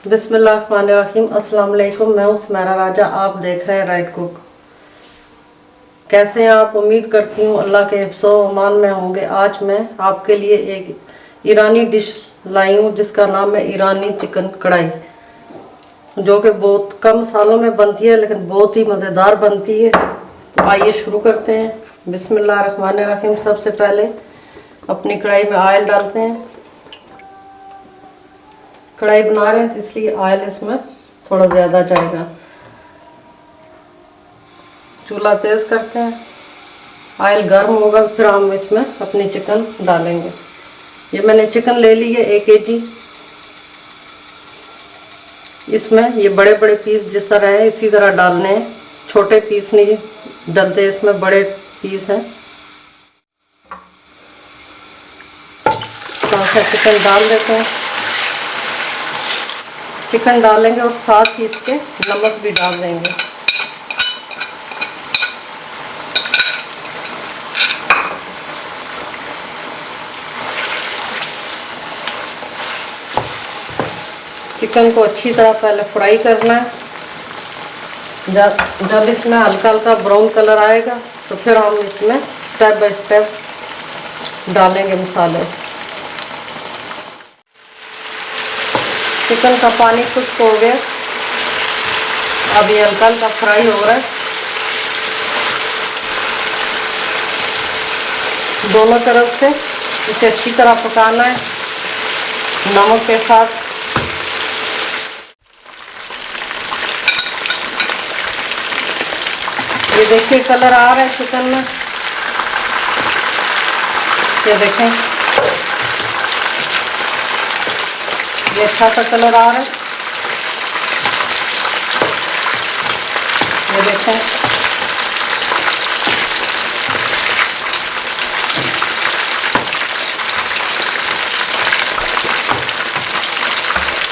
बिस्मिल्लाहिर्रहमानिर्रहीम। अस्सलाम वालेकुम। मैं हूँ सुमेरा राजा, आप देख रहे हैं राइट कुक। कैसे हैं आप? उम्मीद करती हूँ अल्लाह के हिफ्ज़ो अमान में होंगे। आज मैं आपके लिए एक ईरानी डिश लाई हूँ जिसका नाम है ईरानी चिकन कढ़ाई, जो कि बहुत कम मसालों में बनती है लेकिन बहुत ही मज़ेदार बनती है। तो आइए शुरू करते हैं। बिस्मिल्लाहिर्रहमानिर्रहीम। सबसे पहले अपनी कढ़ाई में ऑयल डालते हैं। कढ़ाई बना रहे हैं तो इसलिए ऑयल इसमें थोड़ा ज़्यादा जाएगा। चूल्हा तेज़ करते हैं। ऑयल गर्म होगा फिर हम इसमें अपनी चिकन डालेंगे। ये मैंने चिकन ले ली है 1 kg। इसमें ये बड़े बड़े पीस जिस तरह है इसी तरह डालने हैं, छोटे पीस नहीं डलते, इसमें बड़े पीस हैं। थोड़ा सा चिकन डाल देते हैं। चिकन डालेंगे और साथ ही इसके नमक भी डाल देंगे। चिकन को अच्छी तरह पहले फ्राई करना है। जब इसमें हल्का हल्का ब्राउन कलर आएगा तो फिर हम इसमें स्टेप बाय स्टेप डालेंगे मसाले। चिकन का पानी खुश्क हो गया, अब ये हल्का हल्का फ्राई हो रहा है। दोनों तरफ से इसे अच्छी तरह पकाना है नमक के साथ। ये देखिए कलर आ रहा है चिकन में, ये देखें ये अच्छा सा कलर आ रहा है। ये देखें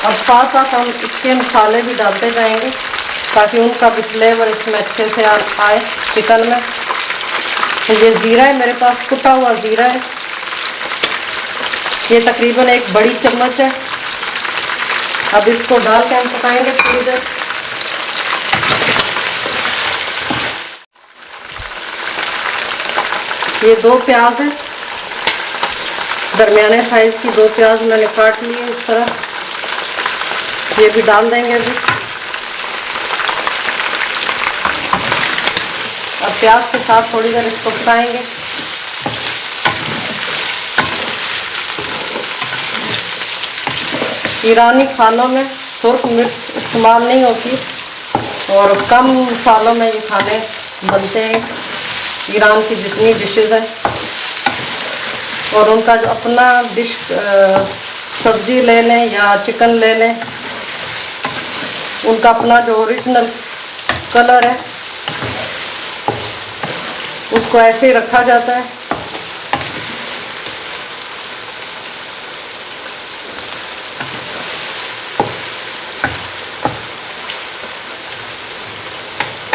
अब साथ साथ हम इसके मसाले भी डालते जाएंगे ताकि उनका भी फ्लेवर इसमें अच्छे से आए चिकन में। तो ये ज़ीरा है मेरे पास, कुटा हुआ ज़ीरा है, ये तकरीबन 1 बड़ी चम्मच है। अब इसको डाल के हम पकाएंगे थोड़ी देर। ये 2 प्याज है, दरमियाने साइज़ की 2 प्याज मैंने काट लिए इस तरह, ये भी डाल देंगे अभी। अब प्याज के साथ थोड़ी देर इसको पकाएंगे। ईरानी खानों में सुर्ख मिर्च इस्तेमाल नहीं होती और कम मसालों में ये खाने बनते हैं। ईरान की जितनी डिशेज़ हैं और उनका जो अपना डिश सब्ज़ी ले लें या चिकन ले लें, उनका अपना जो ओरिजिनल कलर है उसको ऐसे ही रखा जाता है।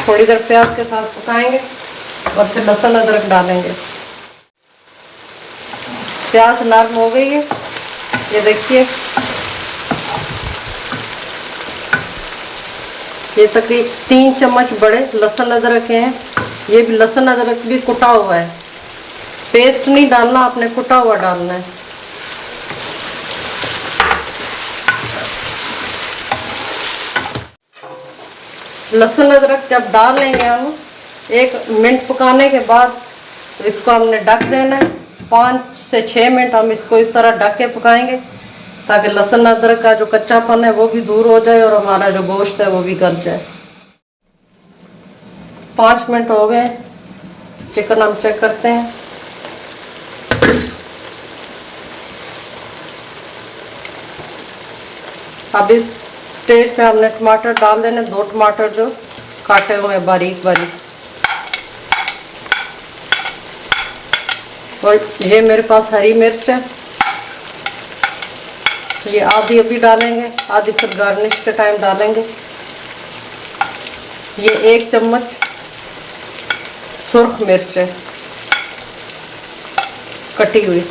थोड़ी देर प्याज के साथ पकाएंगे और फिर लहसुन अदरक डालेंगे। प्याज नरम हो गई है, ये देखिए ये तकरीबन 3 चम्मच बड़े लहसुन अदरक हैं। ये भी लहसुन अदरक भी कुटा हुआ है, पेस्ट नहीं डालना, आपने कुटा हुआ डालना है। लहसुन अदरक जब डाल लेंगे हम 1 मिनट पकाने के बाद इसको हमने ढक देना है। 5 से 6 मिनट हम इसको इस तरह ढक के पकाएंगे ताकि लहसुन अदरक का जो कच्चापन है वो भी दूर हो जाए और हमारा जो गोश्त है वो भी गल जाए। 5 मिनट हो गए, चिकन हम चेक करते हैं। अब इस स्टेज पे हमने टमाटर डाल देने, 2 टमाटर जो काटे हुए हैं बारीक बारीक, और ये मेरे पास हरी मिर्च है, ये आधी अभी डालेंगे, आधी फिर गार्निश के टाइम डालेंगे। ये 1 चम्मच सुर्ख मिर्च है कटी हुई।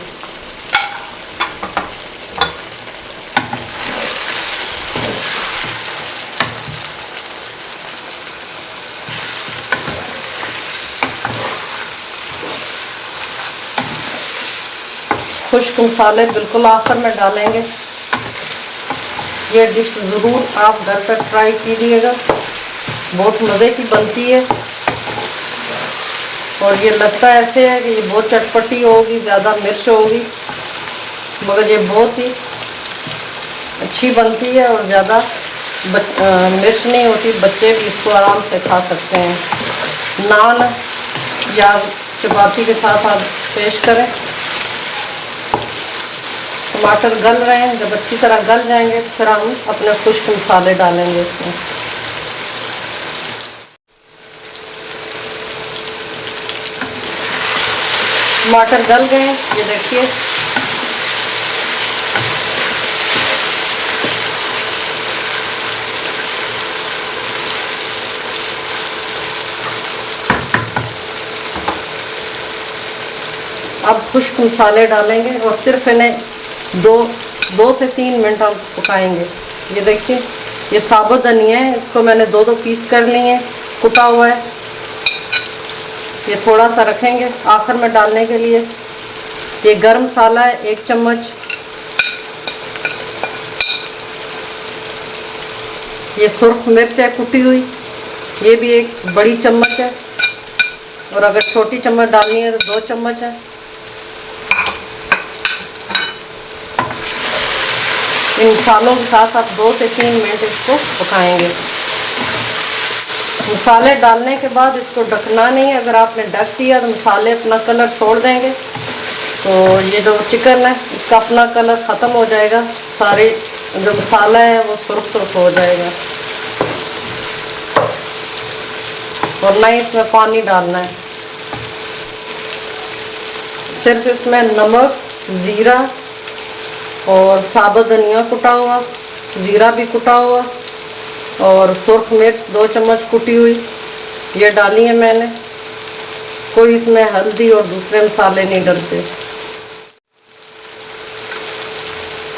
खुश्क मसाले बिल्कुल आखिर में डालेंगे। ये डिश ज़रूर आप घर पर ट्राई कीजिएगा, बहुत मज़े की बनती है। और ये लगता ऐसे है कि ये बहुत चटपटी होगी, ज़्यादा मिर्च होगी, मगर ये बहुत ही अच्छी बनती है और ज़्यादा मिर्च नहीं होती। बच्चे भी इसको आराम से खा सकते हैं। नान या चपाती के साथ आप पेश करें। टमाटर गल रहे हैं, जब अच्छी तरह गल जाएंगे फिर हम अपने खुश्क मसाले डालेंगे इसमें। टमाटर गल गए हैं, ये देखिए। अब खुश्क मसाले डालेंगे और सिर्फ इन्हें दो से 3 मिनट हम पकाएंगे। ये देखिए, ये साबुत धनिया है, इसको मैंने 2 पीस कर लिए हैं, कुटा हुआ है। ये थोड़ा सा रखेंगे आखिर में डालने के लिए। ये गरम मसाला है 1 चम्मच। ये सुर्ख मिर्च है कुटी हुई, ये भी 1 बड़ी चम्मच है। और अगर छोटी चम्मच डालनी है तो 2 चम्मच है। इन मसालों के साथ आप 2 से 3 मिनट इसको पकाएंगे। मसाले डालने के बाद इसको ढकना नहीं, अगर आपने ढक दिया तो मसाले अपना कलर छोड़ देंगे, तो ये जो चिकन है इसका अपना कलर ख़त्म हो जाएगा, सारे जो मसाला है वो सुर्ख हो जाएगा। और ना ही इसमें पानी डालना है, सिर्फ इसमें नमक, ज़ीरा और साबुत धनिया कुटा हुआ, ज़ीरा भी कुटा हुआ और सुर्ख मिर्च 2 चम्मच कुटी हुई ये डाली है मैंने। कोई इसमें हल्दी और दूसरे मसाले नहीं डलते।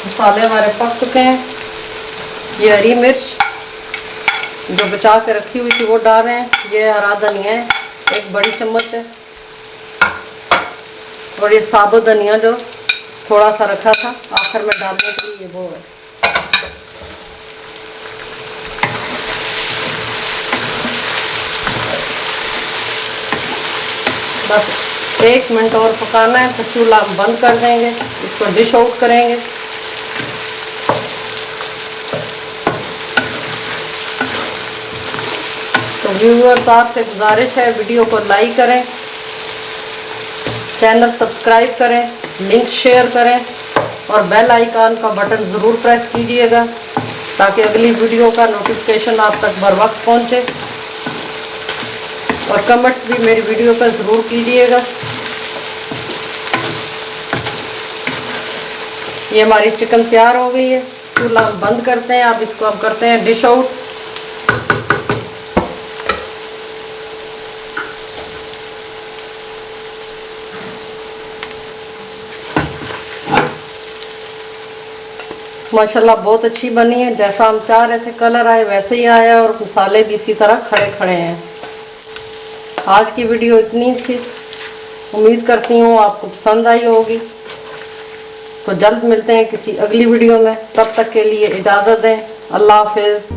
मसाले हमारे पक चुके हैं। ये हरी मिर्च जो बचा के रखी हुई थी वो डाल रहे हैं। ये हरा धनिया है 1 बड़ी चम्मच है। और ये साबुत धनिया जो थोड़ा सा रखा था आखिर में डालने के लिए, वो है। बस 1 मिनट और पकाना है, तो चूल्हा बंद कर देंगे, इसको डिश आउट करेंगे। तो व्यूअर्स, आपसे गुजारिश है वीडियो को लाइक करें, चैनल सब्सक्राइब करें, लिंक शेयर करें और बेल आइकन का बटन ज़रूर प्रेस कीजिएगा ताकि अगली वीडियो का नोटिफिकेशन आप तक बर वक्त पहुँचे। और कमेंट्स भी मेरी वीडियो पर ज़रूर कीजिएगा। ये हमारी चिकन तैयार हो गई है, चूल्हा बंद करते हैं। अब इसको हम करते हैं डिश आउट। माशाल्लाह बहुत अच्छी बनी है, जैसा हम चाह रहे थे कलर आए वैसे ही आया और मसाले भी इसी तरह खड़े खड़े हैं। आज की वीडियो इतनी थी, उम्मीद करती हूँ आपको पसंद आई होगी। तो जल्द मिलते हैं किसी अगली वीडियो में, तब तक के लिए इजाज़त दें। अल्लाह हाफिज़।